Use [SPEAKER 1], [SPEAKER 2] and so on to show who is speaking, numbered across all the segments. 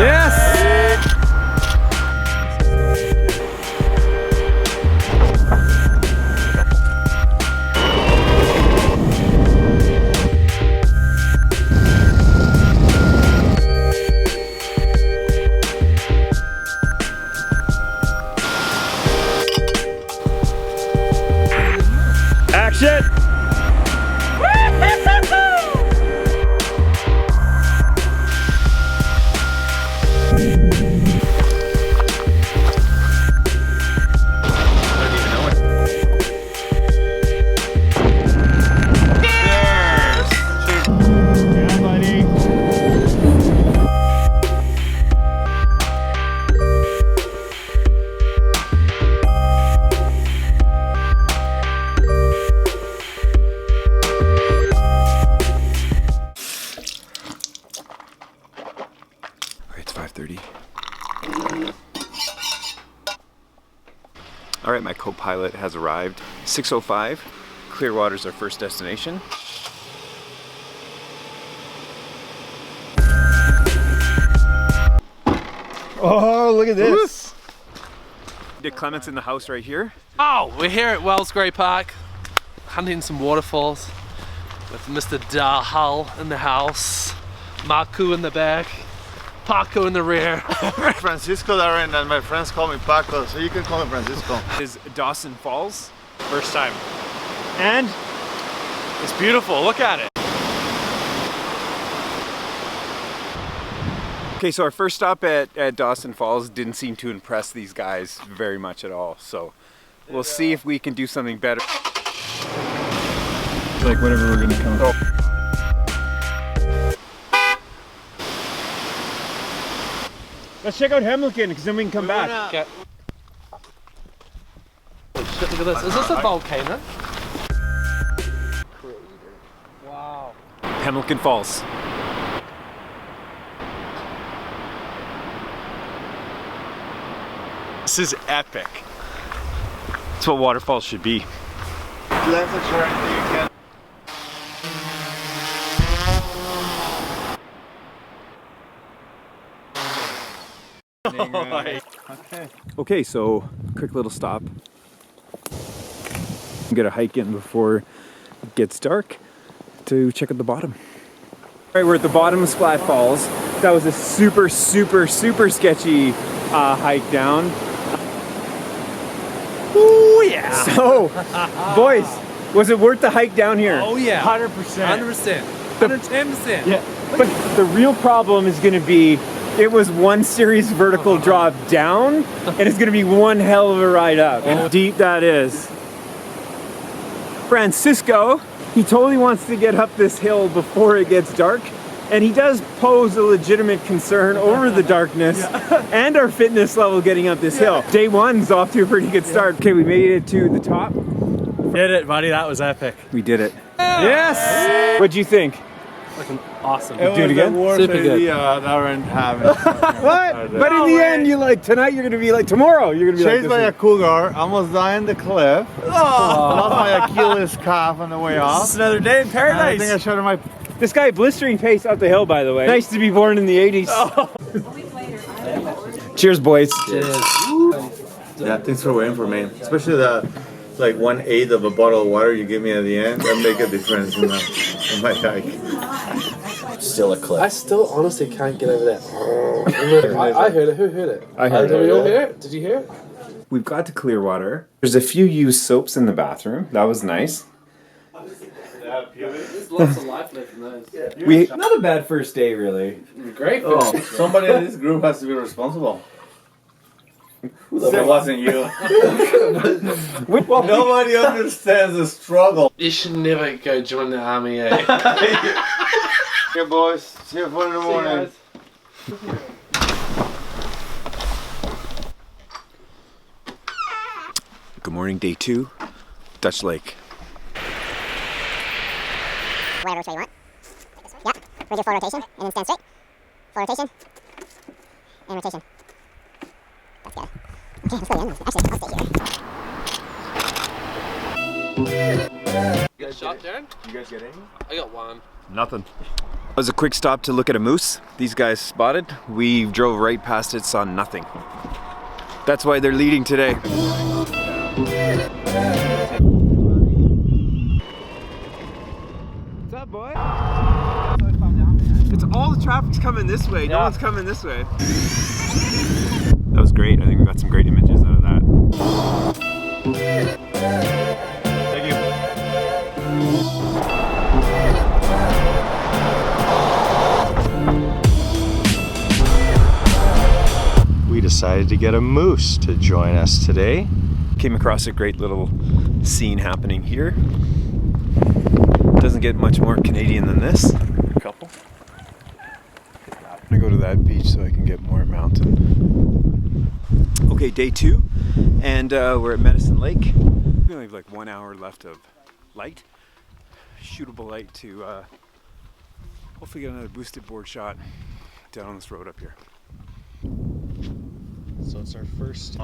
[SPEAKER 1] Yes! Action! It's 5:30. All right, my co-pilot has arrived. 6:05. Clearwater's our first destination. Oh, look at this. Dick Clements in the house right here.
[SPEAKER 2] Oh, we're here at Wells Grey Park, hunting some waterfalls with Mr. Dahl in the house, Marku in the back, Paco in the rear.
[SPEAKER 3] Francisco Darren, and my friends call me Paco, so you can call me Francisco.
[SPEAKER 1] Is Dawson Falls.
[SPEAKER 4] First time.
[SPEAKER 1] And
[SPEAKER 4] It's beautiful, look at it.
[SPEAKER 1] okay, so our first stop at Dawson Falls didn't seem to impress these guys very much at all. So we'll see if we can do something better. Like whatever we're gonna come up. Let's check out Hamilton because then we can come back.
[SPEAKER 2] Okay. Holy shit, look at this. Is this a volcano? Wow.
[SPEAKER 1] Hamilton Falls.
[SPEAKER 4] This is epic. That's what waterfalls should be.
[SPEAKER 3] Let's ensure anything you can.
[SPEAKER 1] Okay, so quick little stop. Get a hike in before it gets dark to check out the bottom. All right, we're at the bottom of Splat Falls. That was a super sketchy hike down.
[SPEAKER 2] Oh yeah.
[SPEAKER 1] So, boys, was it worth the hike down here?
[SPEAKER 2] Oh yeah.
[SPEAKER 1] 100%.
[SPEAKER 2] 100%. 110%.
[SPEAKER 1] Yeah. But the real problem is going to be it was one serious vertical drop down, and it's going to be one hell of a ride up. And how deep that is. Francisco, he totally wants to get up this hill before it gets dark, and he does pose a legitimate concern over the darkness and our fitness level getting up this hill. Day one's off to a pretty good start. Okay, we made it to the top.
[SPEAKER 4] Did it, buddy, that was epic.
[SPEAKER 1] We did it. Yes! What'd you think?
[SPEAKER 2] Fucking awesome.
[SPEAKER 1] Do it again?
[SPEAKER 2] Super good.
[SPEAKER 3] Darren having.
[SPEAKER 1] What? But in the end, you like tonight. You're gonna be like tomorrow. You're gonna be
[SPEAKER 3] Chased
[SPEAKER 1] like
[SPEAKER 3] by
[SPEAKER 1] this
[SPEAKER 3] a cougar, almost dying the cliff. Lost my Achilles calf on the way off.
[SPEAKER 4] This is another day in
[SPEAKER 3] I
[SPEAKER 4] paradise.
[SPEAKER 3] think I showed him my.
[SPEAKER 1] This guy blistering pace up the hill, by the way. Nice to be born in the 80s. Cheers, boys.
[SPEAKER 3] Yeah, thanks for waiting for me. Especially the like 1/8 of a bottle of water you give me at the end. That make a difference in my hike.
[SPEAKER 5] Still a clip.
[SPEAKER 2] I still honestly can't get over that. I heard it. Who heard it?
[SPEAKER 1] I heard
[SPEAKER 2] Did we
[SPEAKER 1] it.
[SPEAKER 2] all hear it? Did you hear it?
[SPEAKER 1] We've got to Clearwater. There's a few used soaps in the bathroom. That was nice.
[SPEAKER 2] There's lots of life left in those.
[SPEAKER 1] Not a bad first day, really.
[SPEAKER 2] Great.
[SPEAKER 3] Oh, somebody in this group has to be responsible. It wasn't you. Nobody understands the struggle.
[SPEAKER 2] You should never go join the army, eh?
[SPEAKER 3] Okay, boys. See you for in the morning.
[SPEAKER 1] Good morning, day 2, Dutch Lake.
[SPEAKER 6] Whatever way you want. Yep. We do full rotation and then stand straight. Full rotation and rotation. That's good. Okay, let's go again. Actually, I'll stay here.
[SPEAKER 2] You got a shot, Darren?
[SPEAKER 3] You guys get any?
[SPEAKER 2] I got one.
[SPEAKER 4] Nothing.
[SPEAKER 1] was a quick stop to look at a moose. These guys spotted. We drove right past it, saw nothing. That's why they're leading today. What's up, boy? It's all the traffic's coming this way. No one's coming this way. That was great. I think we got some great images out of that. Thank you.
[SPEAKER 7] We decided to get a moose to join us today.
[SPEAKER 1] Came across a great little scene happening here. Doesn't get much more Canadian than this. A couple. I'm gonna go to that beach so I can get more mountain. Okay, day 2, and we're at Medicine Lake. We only have like 1 hour left of light, shootable light to hopefully get another boosted board shot down on this road up here.
[SPEAKER 7] So it's our first.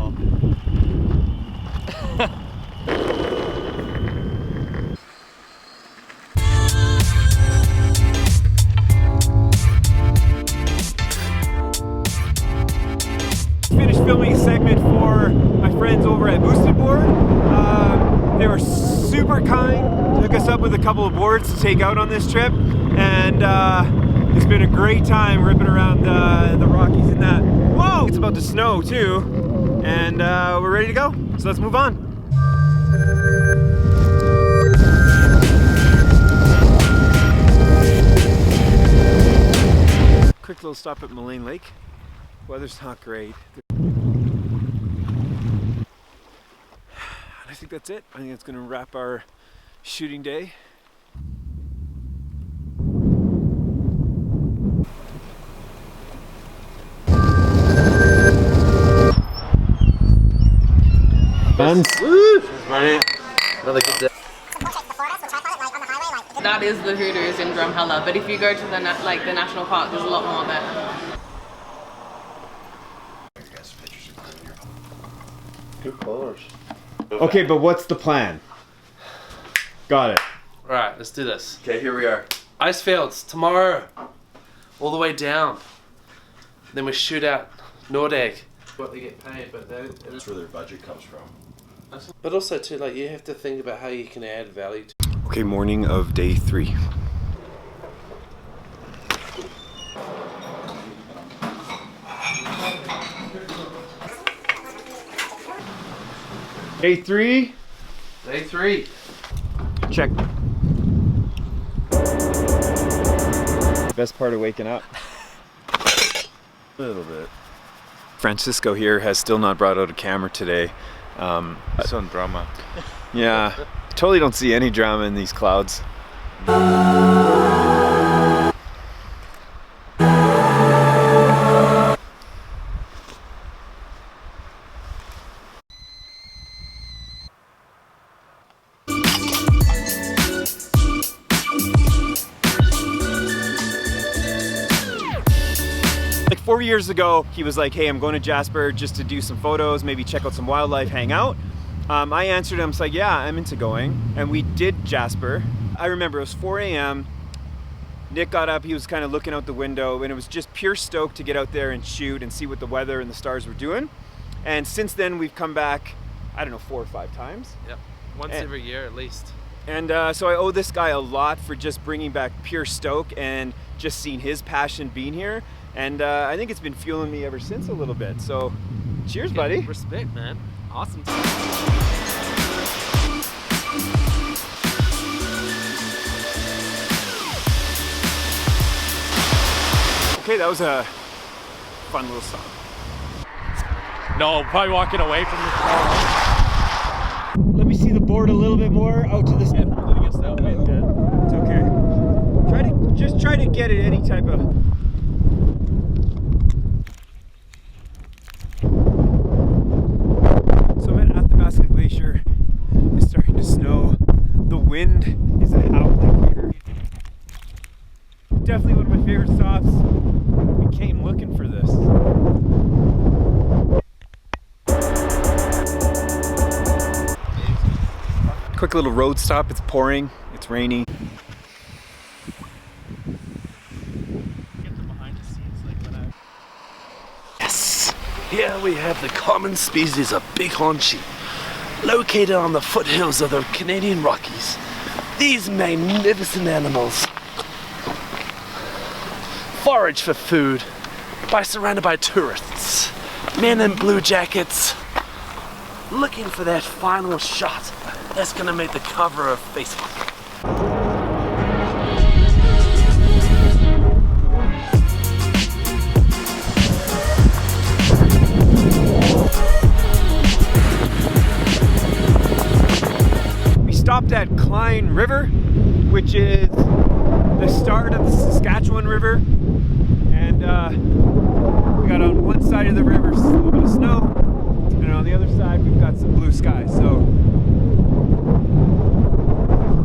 [SPEAKER 1] Finished filming a segment for my friends over at Boosted Board. They were super kind, took us up with a couple of boards to take out on this trip, and it's been a great time ripping around the Rockies in that. Whoa! It's about to snow too, and we're ready to go, so let's move on. Quick little stop at Moraine Lake. Weather's not great. I think that's it. I think that's going to wrap our shooting day.
[SPEAKER 5] Another good day.
[SPEAKER 8] That is the Hooters in Drumheller, but if you go to the the national park, there's a lot more there.
[SPEAKER 7] Good colors.
[SPEAKER 1] Okay, but what's the plan? Got it.
[SPEAKER 2] Alright, let's do this.
[SPEAKER 3] Okay, here we are.
[SPEAKER 2] Ice fields tomorrow, all the way down. Then we shoot out Nordegg. What they get paid, but
[SPEAKER 7] That's where their budget comes from.
[SPEAKER 2] but also too, like, you have to think about how you can add value to.
[SPEAKER 1] Okay, morning of day 3. Day 3.
[SPEAKER 2] Day 3.
[SPEAKER 1] Check. Best part of waking up. A little bit. Francisco here has still not brought out a camera today.
[SPEAKER 3] Some drama.
[SPEAKER 1] Yeah, totally don't see any drama in these clouds. Like 4 years ago, he was like, hey, I'm going to Jasper just to do some photos, maybe check out some wildlife, hang out. I answered him, it's like, yeah, I'm into going. And we did Jasper. I remember it was 4 a.m. Nick got up, he was kind of looking out the window, and it was just pure stoke to get out there and shoot and see what the weather and the stars were doing. And since then, we've come back, I don't know, 4 or 5 times.
[SPEAKER 2] Yep. Once every year at least.
[SPEAKER 1] And so I owe this guy a lot for just bringing back pure stoke and just seeing his passion being here. And I think it's been fueling me ever since a little bit. So cheers, buddy.
[SPEAKER 2] Respect, man. Awesome.
[SPEAKER 1] Okay, that was a fun little song.
[SPEAKER 4] No, probably walking away from the
[SPEAKER 1] Let me see the board a little bit more out to the side. It's okay. Try to get it any type of. So I'm at Athabasca Glacier. It's starting to snow. The wind is howling here. Definitely one of my favorite stops. We came looking for this. Quick little road stop. It's pouring. It's rainy.
[SPEAKER 2] Here we have the common species of bighorn sheep, located on the foothills of the Canadian Rockies. These magnificent animals forage for food surrounded by tourists, men in blue jackets, looking for that final shot that's gonna make the cover of Facebook.
[SPEAKER 1] We stopped at Klein River, which is the start of the Saskatchewan River, and we got on one side of the river a little bit of snow, and on the other side we've got some blue skies. So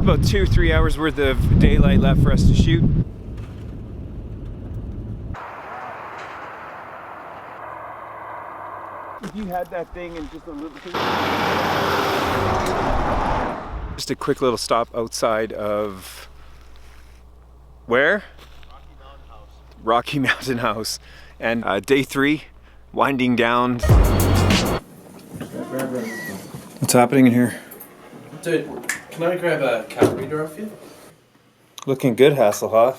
[SPEAKER 1] about 2-3 hours worth of daylight left for us to shoot. If you had that thing and just a little bit. Just a quick little stop outside of where? Rocky Mountain House. And day 3, winding down. What's happening in here?
[SPEAKER 2] Dude, can I grab a card reader off you?
[SPEAKER 1] Looking good, Hasselhoff.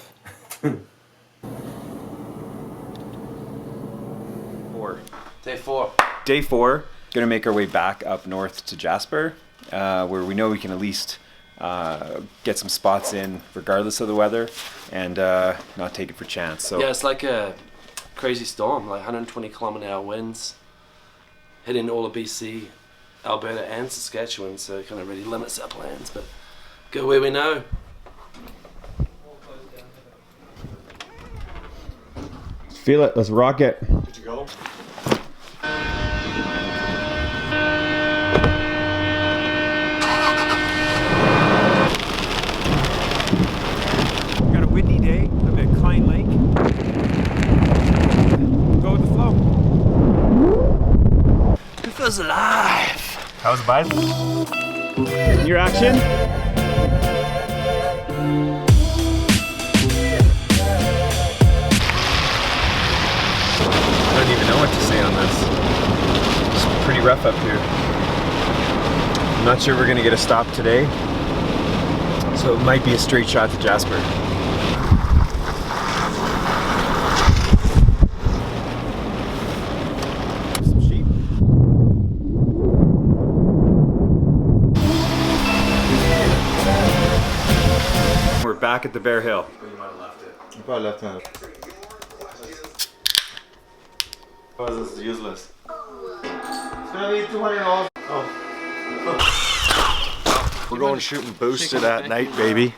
[SPEAKER 1] 4.
[SPEAKER 2] Day 4.
[SPEAKER 1] Day 4, gonna make our way back up north to Jasper, where we know we can at least get some spots in regardless of the weather, and not take it for chance. So
[SPEAKER 2] yeah, it's like a crazy storm, like 120 km/h winds hitting all of BC, Alberta and Saskatchewan, so it kind of really limits our plans, but go where we know.
[SPEAKER 1] feel it, let's rock it.
[SPEAKER 7] Good to go.
[SPEAKER 1] Got a windy day up at Klein Lake. Go with the flow.
[SPEAKER 2] It feels alive.
[SPEAKER 1] How's the bike? Your action? I don't even know what to say on this. It's pretty rough up here. I'm not sure we're gonna get a stop today, so it might be a straight shot to Jasper. Some sheep. We're back at the Bear Hill.
[SPEAKER 3] You probably left hand. Oh, this is useless. It's gonna be $200. Oh.
[SPEAKER 7] We're going shooting boosted at night, baby.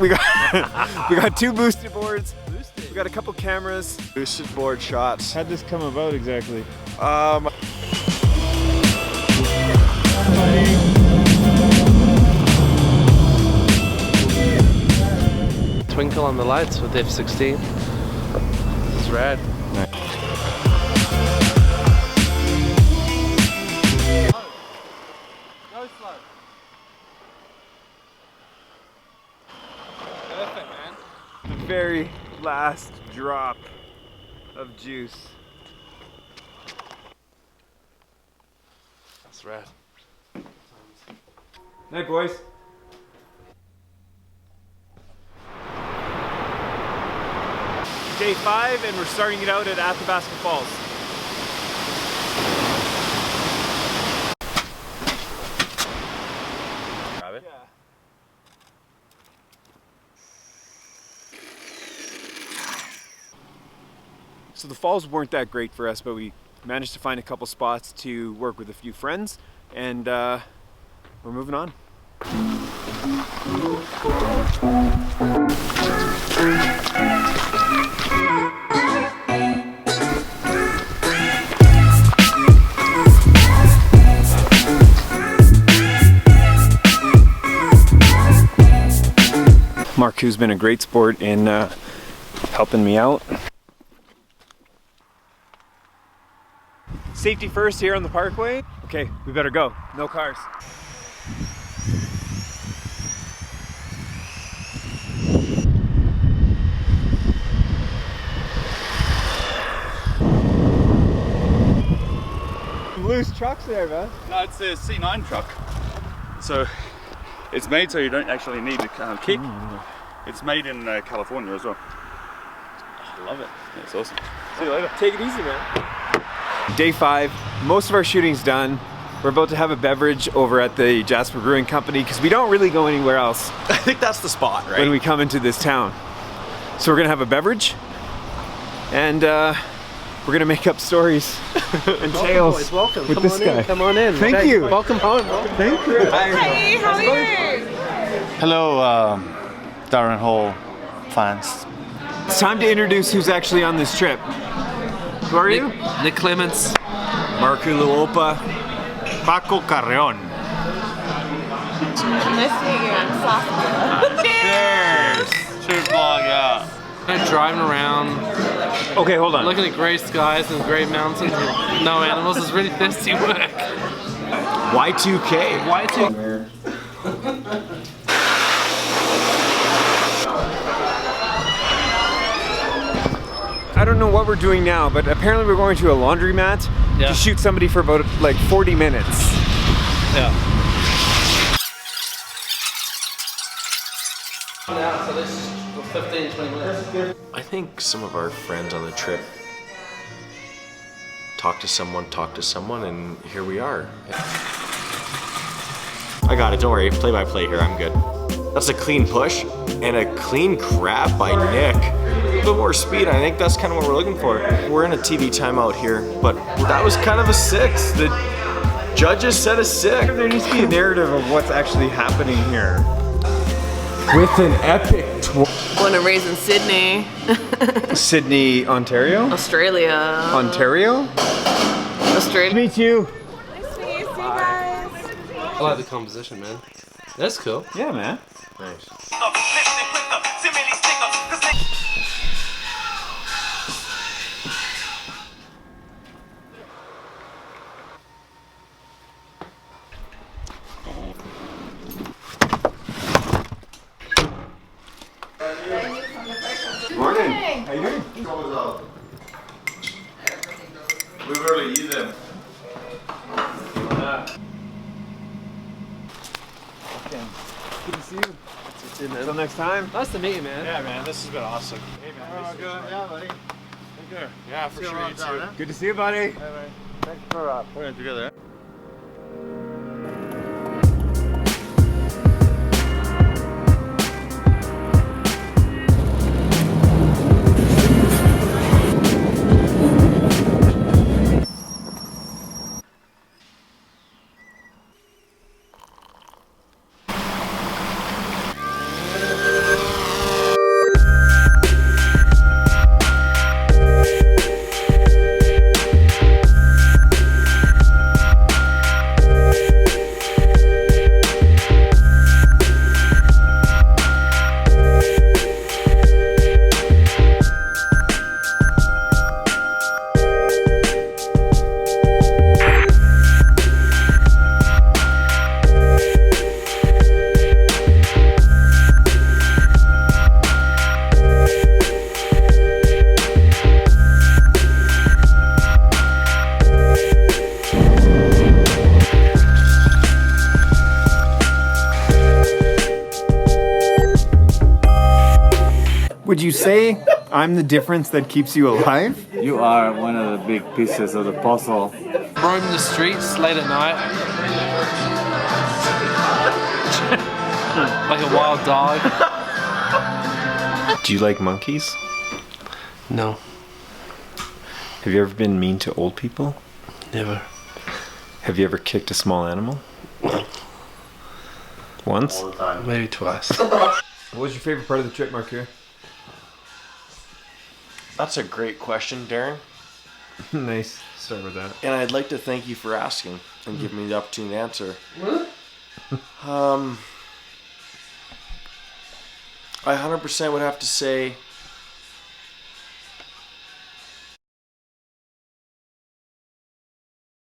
[SPEAKER 1] We got 2 boosted boards. We got a couple cameras.
[SPEAKER 7] Boosted board shots.
[SPEAKER 1] How'd this come about exactly?
[SPEAKER 2] Twinkle on the lights with F-16. It's rad. Go slow. Perfect, man.
[SPEAKER 1] The very last drop of juice.
[SPEAKER 2] That's rad.
[SPEAKER 1] Night, boys. Day 5, and we're starting it out at Athabasca Falls.
[SPEAKER 7] Grab it.
[SPEAKER 1] Yeah. So the falls weren't that great for us, but we managed to find a couple spots to work with a few friends, and we're moving on. Mark, who's been a great sport in helping me out. Safety first here on the parkway. Okay, we better go. No cars. whose truck's there, man?
[SPEAKER 9] No, it's a C9 truck. So it's made so you don't actually need a kick. It's made in California as well. I love it. Yeah, it's awesome. See you later.
[SPEAKER 1] Take it easy, man. Day 5. Most of our shooting's done. We're about to have a beverage over at the Jasper Brewing Company because we don't really go anywhere else
[SPEAKER 7] I think that's the spot, right?
[SPEAKER 1] when we come into this town. So we're gonna have a beverage and we're gonna make up stories and tales
[SPEAKER 2] Boys, welcome.
[SPEAKER 1] with
[SPEAKER 2] Come
[SPEAKER 1] this
[SPEAKER 2] on
[SPEAKER 1] guy.
[SPEAKER 2] in. Come on in.
[SPEAKER 1] Thank
[SPEAKER 2] Hey,
[SPEAKER 1] you.
[SPEAKER 2] Welcome home.
[SPEAKER 1] Thank you.
[SPEAKER 8] Hey, how are you?
[SPEAKER 9] Hello, Darren Hall fans.
[SPEAKER 1] It's time to introduce who's actually on this trip. Who are you?
[SPEAKER 2] Nick Clements.
[SPEAKER 1] Marco Luopa.
[SPEAKER 7] Paco Carreon.
[SPEAKER 8] Nice to meet you. I'm Saskia.
[SPEAKER 9] Cheers, vlog, yeah.
[SPEAKER 2] I'm driving around,
[SPEAKER 1] Okay, hold on.
[SPEAKER 2] looking at grey skies and grey mountains with no animals. It's really thirsty work.
[SPEAKER 1] Y2K.
[SPEAKER 2] Y2.
[SPEAKER 1] I don't know what we're doing now, but apparently we're going to a laundromat to shoot somebody for about like 40 minutes.
[SPEAKER 2] Yeah. Yeah, so this is 15, 20 minutes.
[SPEAKER 7] I think some of our friends on the trip talked to someone, and here we are. I got it, don't worry, play by play here, I'm good. That's a clean push and a clean grab by Nick. A bit more speed, I think that's kind of what we're looking for. We're in a TV timeout here, but that was kind of a 6. The judges said a 6.
[SPEAKER 1] There needs to be a narrative of what's actually happening here. With an epic
[SPEAKER 8] Born and raised in Sydney,
[SPEAKER 1] Sydney, Ontario?
[SPEAKER 8] Australia.
[SPEAKER 1] Ontario?
[SPEAKER 8] Australia.
[SPEAKER 1] Meet you.
[SPEAKER 8] Nice to meet you guys.
[SPEAKER 2] I like the composition, man. That's cool.
[SPEAKER 1] Yeah, man.
[SPEAKER 7] Nice.
[SPEAKER 1] Morning. How you doing?
[SPEAKER 3] We barely eat them.
[SPEAKER 1] Good to see you. Until next time.
[SPEAKER 2] Nice to meet you, man.
[SPEAKER 7] Yeah, man, this has been awesome. Hey, man.
[SPEAKER 3] Yeah, buddy.
[SPEAKER 7] Yeah, for sure. You too.
[SPEAKER 1] Good to see you, buddy.
[SPEAKER 3] Thanks for putting it together.
[SPEAKER 1] Would you say I'm the difference that keeps you alive?
[SPEAKER 3] You are one of the big pieces of the puzzle.
[SPEAKER 2] Roaming the streets late at night. Like a wild dog.
[SPEAKER 7] Do you like monkeys?
[SPEAKER 2] No,
[SPEAKER 7] Have you ever been mean to old people?
[SPEAKER 2] never.
[SPEAKER 7] Have you ever kicked a small animal? Once?
[SPEAKER 2] Maybe twice.
[SPEAKER 1] What was your favorite part of the trip, Mark?
[SPEAKER 7] That's a great question, Darren.
[SPEAKER 1] Nice. Start with that.
[SPEAKER 7] And I'd like to thank you for asking and giving me the opportunity to answer. I 100% would have to say